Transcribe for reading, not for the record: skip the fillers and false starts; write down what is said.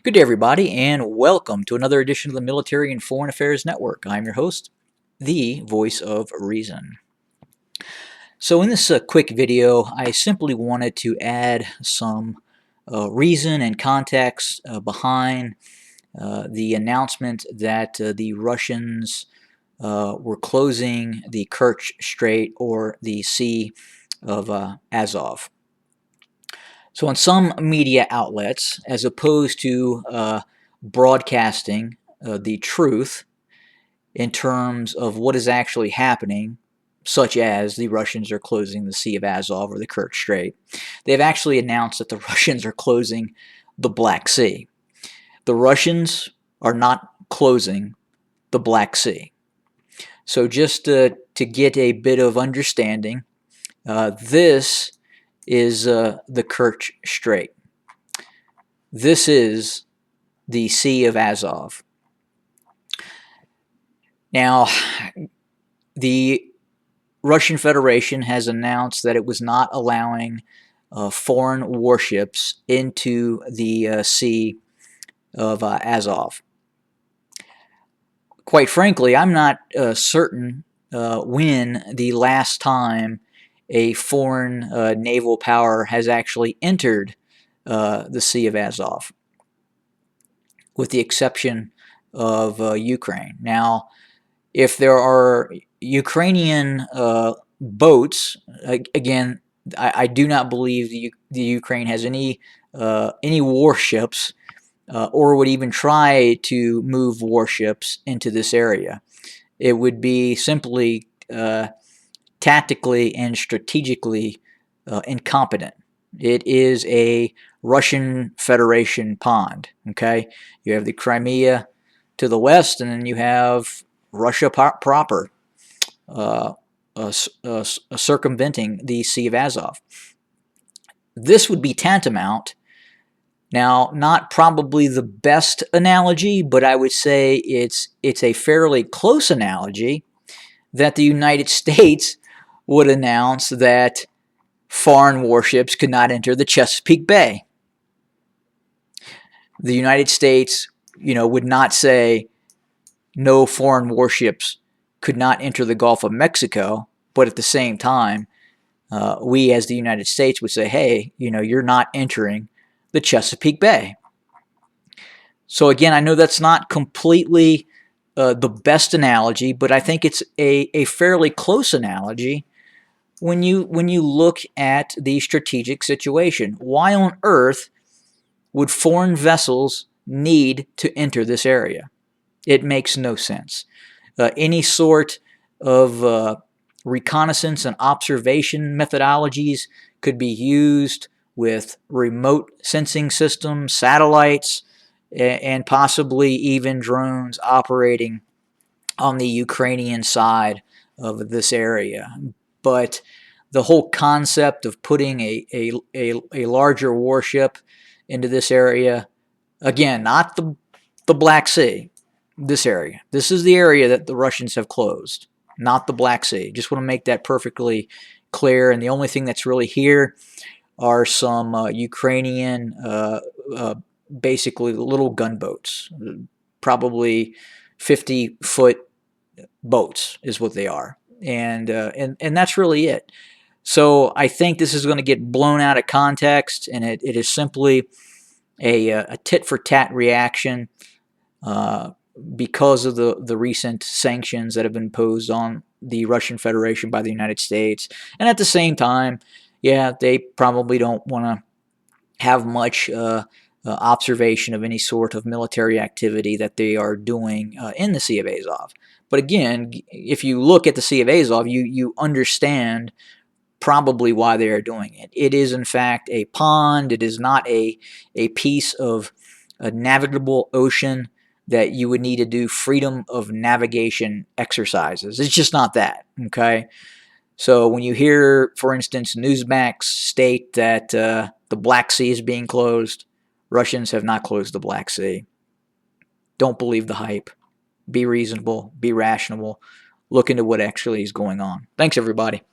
Good day, everybody, and welcome to another edition of the Military and Foreign Affairs Network. I'm your host, the Voice of Reason. So in this quick video, I simply wanted to add some reason and context behind the announcement that the Russians were closing the Kerch Strait, or the Sea of Azov. So on some media outlets, as opposed to broadcasting the truth in terms of what is actually happening, such as the Russians are closing the Sea of Azov or the Kerch Strait, they've actually announced that the Russians are closing the Black Sea. The Russians are not closing the Black Sea. So just to get a bit of understanding, this is the Kerch Strait. This is the Sea of Azov. Now, the Russian Federation has announced that it was not allowing foreign warships into the Sea of Azov. Quite frankly, I'm not certain when the last time a foreign naval power has actually entered the Sea of Azov, with the exception of Ukraine. Now, if there are Ukrainian boats, again, I do not believe the Ukraine has any warships or would even try to move warships into this area. It would be simply tactically and strategically incompetent. It is a Russian Federation pond. Okay, you have the Crimea to the west, and then you have Russia proper, circumventing the Sea of Azov. This would be tantamount. Now, not probably the best analogy, but I would say it's a fairly close analogy that the United States would announce that foreign warships could not enter the Chesapeake Bay. The United States, would not say no foreign warships could not enter the Gulf of Mexico, but at the same time, we as the United States would say, hey, you're not entering the Chesapeake Bay. So again, I know that's not completely the best analogy, but I think it's a fairly close analogy when you look at the strategic situation. Why on earth would foreign vessels need to enter this area? It makes no sense. Any sort of reconnaissance and observation methodologies could be used with remote sensing systems, satellites, and possibly even drones operating on the Ukrainian side of this area. But the whole concept of putting a larger warship into this area, again, not the Black Sea, this area. This is the area that the Russians have closed, not the Black Sea. Just want to make that perfectly clear. And the only thing that's really here are some Ukrainian, basically little gunboats, probably 50-foot boats is what they are. And that's really it. So I think this is going to get blown out of context, and it is simply a tit-for-tat reaction because of the recent sanctions that have been imposed on the Russian Federation by the United States. And at the same time, yeah, they probably don't want to have much observation of any sort of military activity that they are doing in the Sea of Azov. But again, if you look at the Sea of Azov, you understand probably why they are doing it. It is in fact a pond. It is not a piece of a navigable ocean that you would need to do freedom of navigation exercises. It's just not that, okay? So when you hear, for instance, Newsmax state that the Black Sea is being closed, Russians have not closed the Black Sea. Don't believe the hype. Be reasonable, be rational, look into what actually is going on. Thanks, everybody.